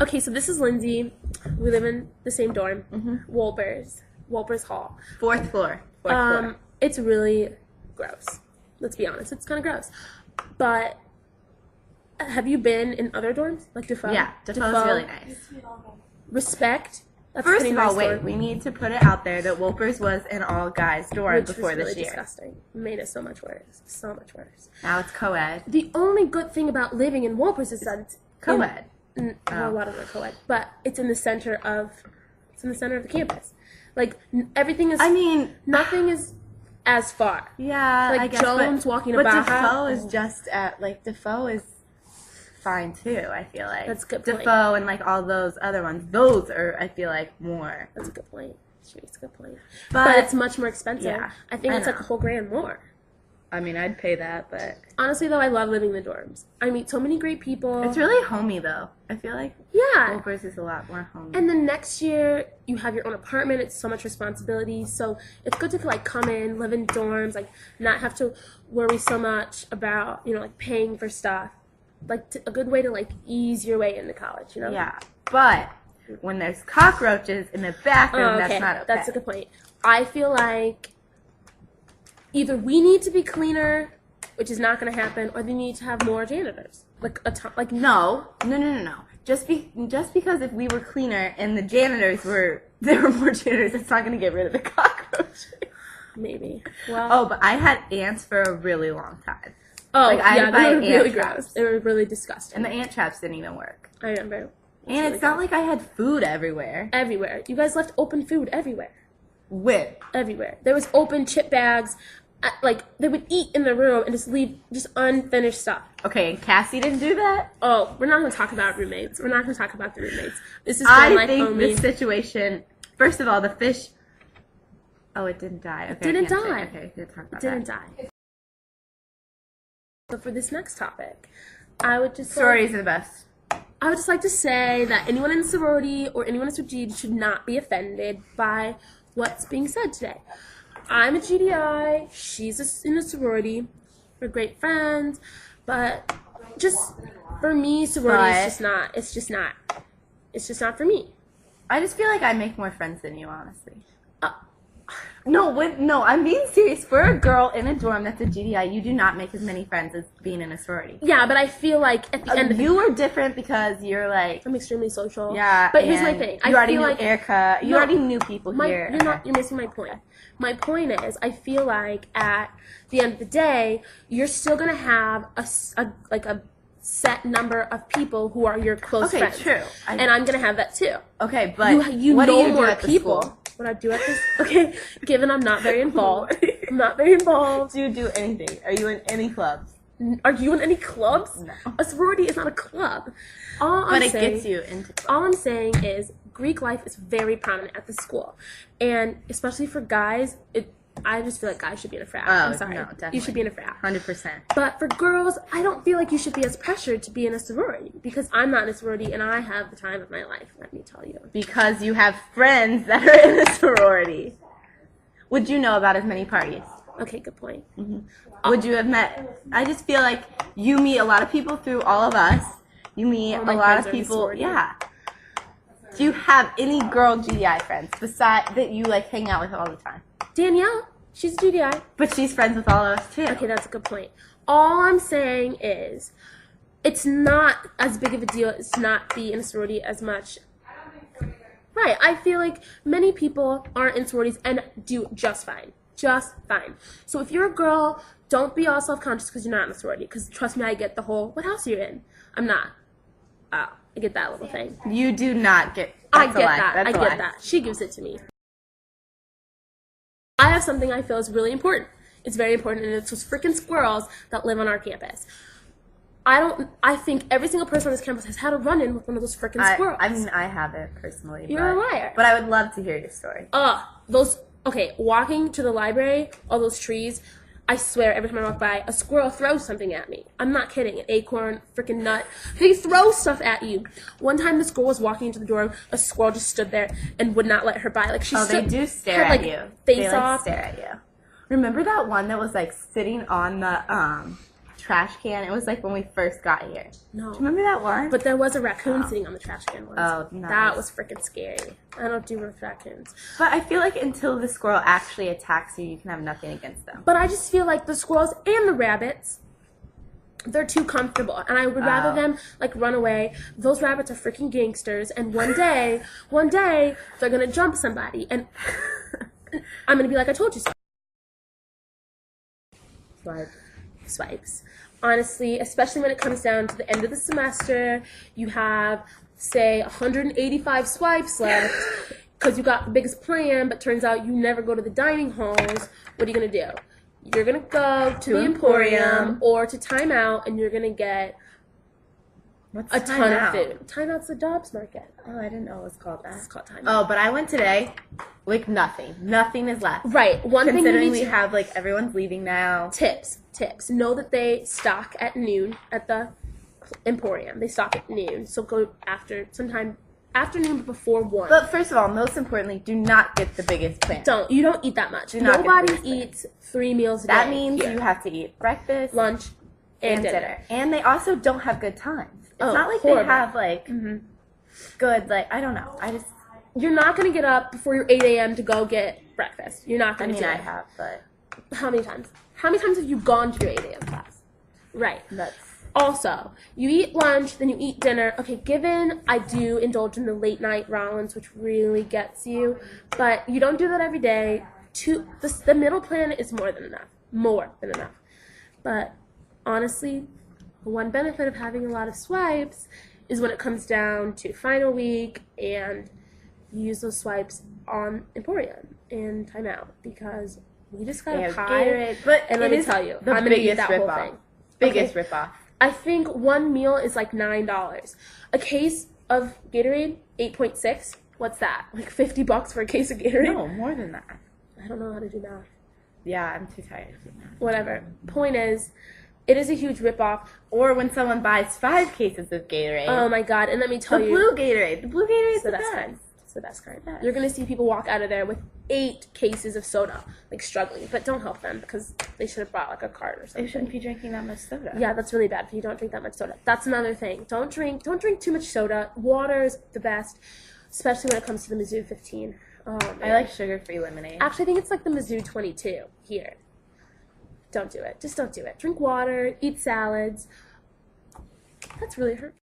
Okay, so this is Lindsay. We live in the same dorm. Wolpers Hall. Fourth floor. Fourth floor. It's really gross. Let's be honest. It's kind of gross. But have you been in other dorms? Like Defoe? Yeah, Defoe's really nice. Respect. That's First pretty of all, nice wait, dorm, we need to put it out there that Wolpers was an all-guys dorm which before was really this year. disgusting. Made it so much worse. So much worse. Now it's co-ed. The only good thing about living in Wolpers is that it's Co-ed. well, a lot of them are co-ed, but it's in the center of the campus. Like everything is. I mean, nothing is as far. yeah, Like I guess, Jones walking but about. Defoe is just at, like, Defoe is fine too, I feel like. That's a good point. Defoe and, like, all those other ones, those are, I feel like, more. That's a good point. It's a good point. But it's much more expensive. Yeah, I think I it's like know. a whole grand more. I mean, I'd pay that, but Honestly, though, I love living in the dorms. I meet so many great people. it's really homey, though. I feel like Yeah. Wolpers is a lot more homey. And then next year, you have your own apartment. It's so much responsibility. So it's good to like come in, live in dorms, like not have to worry so much about, like paying for stuff. Like a good way to like ease your way into college, Yeah, but when there's cockroaches in the bathroom, that's not okay. That's a good point. I feel like either we need to be cleaner, which is not going to happen, or they need to have more janitors. Like a ton, like No. Just because if we were cleaner and the janitors there were more janitors, it's not going to get rid of the cockroaches. maybe. Well, Oh, but I had ants for a really long time. I had to buy they were really ant traps. gross. They were really disgusting. And the ant traps didn't even work. I remember. And it's not like I had food everywhere. Everywhere. You guys left open food everywhere. When? Everywhere. There was open chip bags. Like they would eat in the room and just leave just unfinished stuff. Okay, and Cassie didn't do that? Oh, we're not going to talk about roommates. We're not going to talk about the roommates. This is real life think only. this situation, first of all, the fish, oh, it didn't die. Okay, Didn't I can't say- die. Okay, didn't talk about Didn't that. die. So for this next topic, I would just Sororities are the best. I would just like to say that anyone in the sorority or anyone in Swajid should not be offended by what's being said today. I'm a GDI. She's in a sorority. We're great friends, but just for me, sorority is just not. It's just not. It's just not for me. I just feel like I make more friends than you, honestly. Uh, No, I'm being serious. For a girl in a dorm that's a GDI, you do not make as many friends as being in a sorority. Yeah, but I feel like at the end of You were different because you're like, I'm extremely social. yeah. But here's my and thing. You already feel knew like Erica. You No, already knew people here. You're missing my point. My point is, I feel like at the end of the day, you're still gonna have a set number of people who are your close Okay, friends. true. And I'm gonna have that too. Okay, but You what know do you more do at the people. school? What I do at this? Okay, given I'm not very involved. I'm not very involved. Do you do anything? Are you in any clubs? Are you in any clubs? No. A sorority is not a club. But it gets you into clubs. All I'm saying is Greek life is very prominent at the school, and especially for guys, I just feel like guys should be in a frat. I'm sorry, no, definitely. you should be in a frat. 100%. But for girls, I don't feel like you should be as pressured to be in a sorority because I'm not in a sorority and I have the time of my life. Let me tell you. Because you have friends that are in a sorority. Would you know about as many parties? Okay, good point. Would you have met? I just feel like you meet a lot of people through all of us. You meet All a my lot friends of are in people. sorority. Yeah. Do you have any girl GDI friends besides that you like hang out with all the time? Danielle, she's a GDI. But she's friends with all of us too. Okay, that's a good point. All I'm saying is, it's not as big of a deal to not be in a sorority as much. Right, I feel like many people aren't in sororities and do just fine. Just fine. So if you're a girl, don't be all self-conscious because you're not in a sorority. Because trust me, I get the whole, what house are you in? I'm not. I get that little thing. You do not get. I That's a get lie. that. That's I a get lie. that. She gives it to me. I have something I feel is really important. It's very important, and it's those freaking squirrels that live on our campus. I think every single person on this campus has had a run-in with one of those freaking squirrels. I mean, I haven't personally. You're a liar. But I would love to hear your story. Walking to the library, all those trees, I swear every time I walk by, a squirrel throws something at me. I'm not kidding. An acorn, freaking nut. They throw stuff at you. One time this girl was walking into the door, a squirrel just stood there and would not let her by. Like They do stare had, at you. Face They off. stare at you. Remember that one that was like sitting on the trash can. It was like when we first got here. No. Do you remember that one? But there was a raccoon sitting on the trash can once. Oh, nice. That was freaking scary. I don't do with raccoons. But I feel like until the squirrel actually attacks you, you can have nothing against them. But I just feel like the squirrels and the rabbits, they're too comfortable. And I would rather them, like, run away. Those rabbits are freaking gangsters. And one day, they're going to jump somebody. And I'm going to be like, I told you so. Swipes. Honestly, especially when it comes down to the end of the semester, you have, say, 185 swipes left because you got the biggest plan, but turns out you never go to the dining halls. What are you going to do? You're going to go to the Emporium or to Time Out, and you're going to get a ton of food. Time Out's the Dobbs Market. Oh, I didn't know it was called that. It's called Time Out. Oh, but I went today. Like, nothing. Nothing is left. Right. One thing Considering you we need to have, like, everyone's leaving now. Tips. Know that they stock at noon at the Emporium. They stock at noon. So go sometime afternoon before 1. But first of all, most importantly, do not get the biggest plan. You don't eat that much. Do not Nobody get the biggest eats 3 meals a day. That means here. you have to eat breakfast, lunch, and dinner. And they also don't have good times. It's not like horrible. they have, like, good, like, I don't know. You're not going to get up before your 8 a.m. to go get breakfast. You're not going to do it. I have, but... How many times? How many times have you gone to your 8 a.m. class? Right. Also, you eat lunch, then you eat dinner. Okay, given I do indulge in the late night rounds, which really gets you, but you don't do that every day. The middle plan is more than enough. But honestly, one benefit of having a lot of swipes is when it comes down to final week and you use those swipes on Emporium and Time Out because we just got a pie. But and let me tell you, I'm going to eat that whole thing. Biggest ripoff. I think one meal is like $9. A case of Gatorade, 8.6. What's that? Like $50 for a case of Gatorade? No, more than that. I don't know how to do math. Yeah, I'm too tired to do math. Whatever. Point is, it is a huge ripoff. Or when someone buys 5 cases of Gatorade. Oh my god! And let me tell the you, blue Gatorade. The blue Gatorade is the the best best. kind. It's the best kind. You're gonna see people walk out of there with 8 cases of soda, like struggling. But don't help them because they should have brought like a cart or something. They shouldn't be drinking that much soda. Yeah, that's really bad if you don't drink that much soda. That's another thing. Don't drink too much soda. Water is the best, especially when it comes to the Mizzou 15. Oh, man. I like sugar-free lemonade. Actually, I think it's like the Mizzou 22 here. Don't do it. Just don't do it. Drink water. Eat salads. That's really hurtful.